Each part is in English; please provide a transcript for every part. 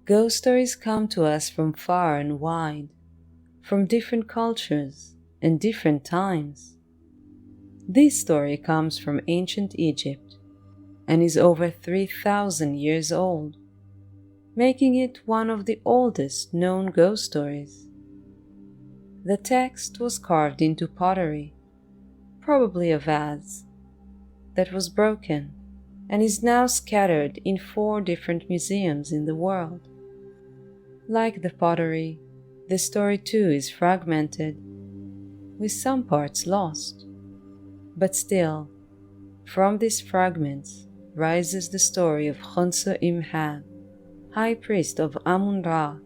Ghost stories come to us from far and wide, from different cultures and different times. This story comes from ancient Egypt and is over 3,000 years old, making it one of the oldest known ghost stories. The text was carved into pottery, probably a vase, that was broken and is now scattered in 4 different museums in the world. Like the pottery, the story too is fragmented, with some parts lost. But still, from these fragments rises the story of Khonsuemheb, high priest of Amun-Ra,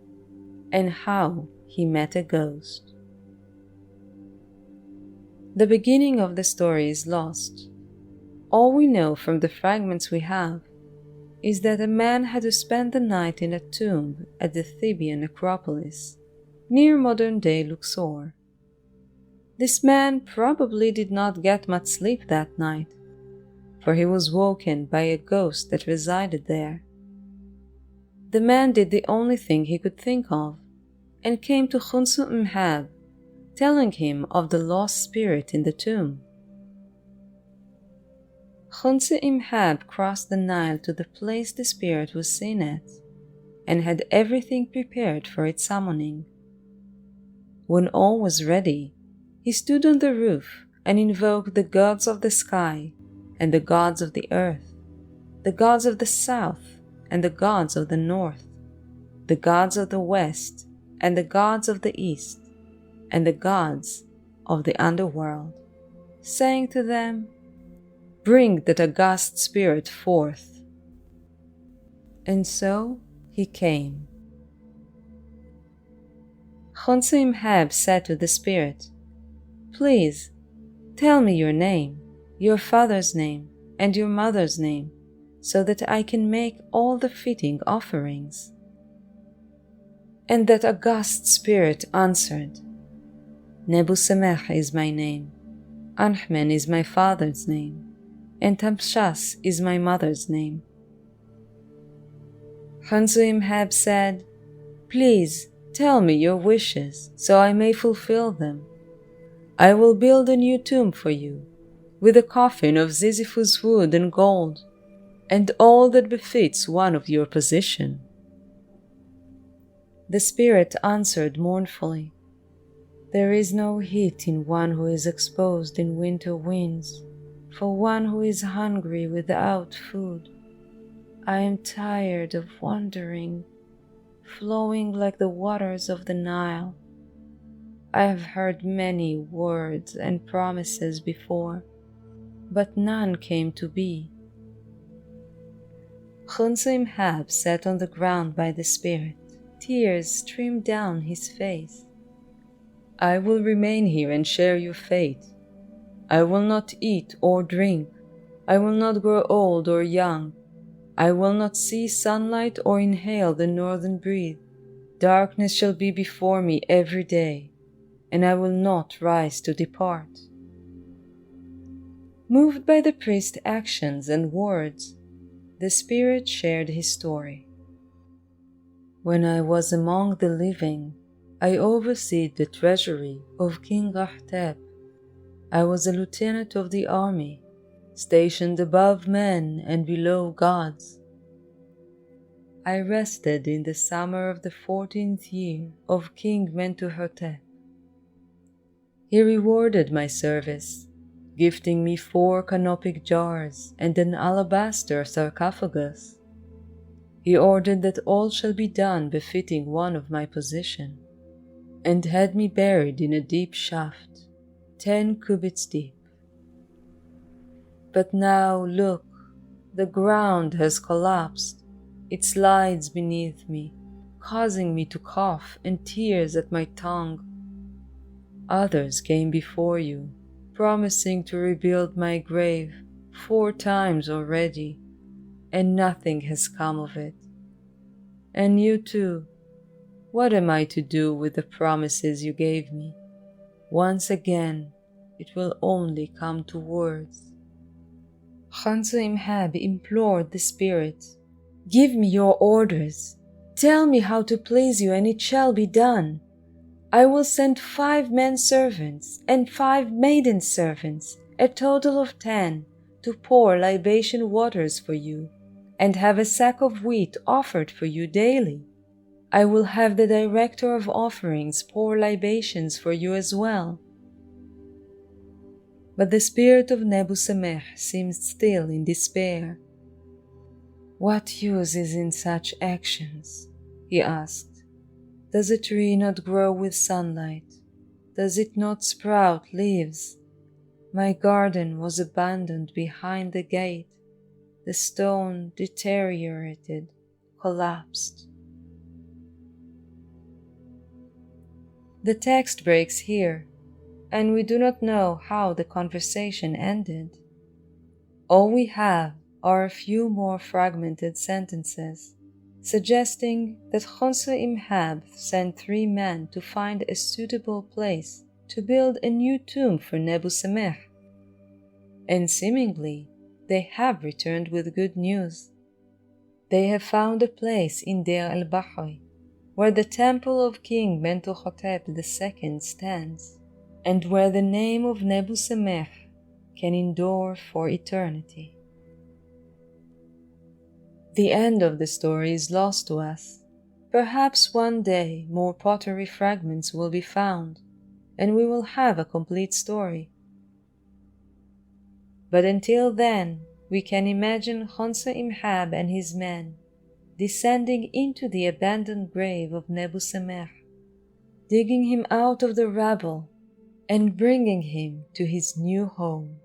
and how he met a ghost. The beginning of the story is lost. All we know from the fragments we have is that a man had to spend the night in a tomb at the Theban necropolis, near modern-day Luxor. This man probably did not get much sleep that night, for he was woken by a ghost that resided there. The man did the only thing he could think of, and came to Khonsuemheb, telling him of the lost spirit in the tomb. Khonsuemheb crossed the Nile to the place the spirit was seen at, and had everything prepared for its summoning. When all was ready, he stood on the roof and invoked the gods of the sky and the gods of the earth, the gods of the south and the gods of the north, the gods of the west and the gods of the east, and the gods of the underworld, saying to them, "Bring that august spirit forth." And so he came. Khonsuemheb said to the spirit, "Please, tell me your name, your father's name, and your mother's name, so that I can make all the fitting offerings." And that august spirit answered, "Nebusemech is my name, Anhmen is my father's name, and Tamshas is my mother's name." Khonsuemheb said, "Please tell me your wishes, so I may fulfill them. I will build a new tomb for you, with a coffin of Sisyphus wood and gold, and all that befits one of your position." The spirit answered mournfully, "There is no heat in one who is exposed in winter winds, for one who is hungry without food. I am tired of wandering, flowing like the waters of the Nile. I have heard many words and promises before, but none came to be." Khonsuemheb sat on the ground by the spirit. Tears streamed down his face. "I will remain here and share your fate. I will not eat or drink. I will not grow old or young. I will not see sunlight or inhale the northern breeze. Darkness shall be before me every day, and I will not rise to depart." Moved by the priest's actions and words, the spirit shared his story. "When I was among the living, I overseed the treasury of King Ahtep. I was a lieutenant of the army, stationed above men and below gods. I rested in the summer of the 14th year of King Mentuhotep. He rewarded my service, gifting me 4 canopic jars and an alabaster sarcophagus. He ordered that all shall be done befitting one of my position, and had me buried in a deep shaft, 10 cubits deep. But now look, the ground has collapsed. It slides beneath me, causing me to cough and tears at my tongue. Others came before you, promising to rebuild my grave 4 times already, and nothing has come of it. And you too, what am I to do with the promises you gave me? Once again, it will only come to words." Khonsuemheb implored the spirit, "Give me your orders. Tell me how to please you, and it shall be done. I will send 5 men servants and 5 maiden servants, a total of 10, to pour libation waters for you, and have a sack of wheat offered for you daily. I will have the director of offerings pour libations for you as well." But the spirit of Nebuchadnezzar seemed still in despair. "What use is in such actions?" he asked. "Does a tree not grow with sunlight? Does it not sprout leaves? My garden was abandoned behind the gate. The stone deteriorated, collapsed." The text breaks here, and we do not know how the conversation ended. All we have are a few more fragmented sentences, suggesting that Khonsuemheb sent 3 men to find a suitable place to build a new tomb for Nebuchadnezzar. And seemingly, they have returned with good news. They have found a place in Deir el-Bahri, where the temple of King Mentuhotep II stands, and where the name of Nebuchadnezzar can endure for eternity. The end of the story is lost to us. Perhaps one day more pottery fragments will be found, and we will have a complete story. But until then, we can imagine Khonsuemheb and his men descending into the abandoned grave of Nebuchadnezzar, digging him out of the rubble and bringing him to his new home.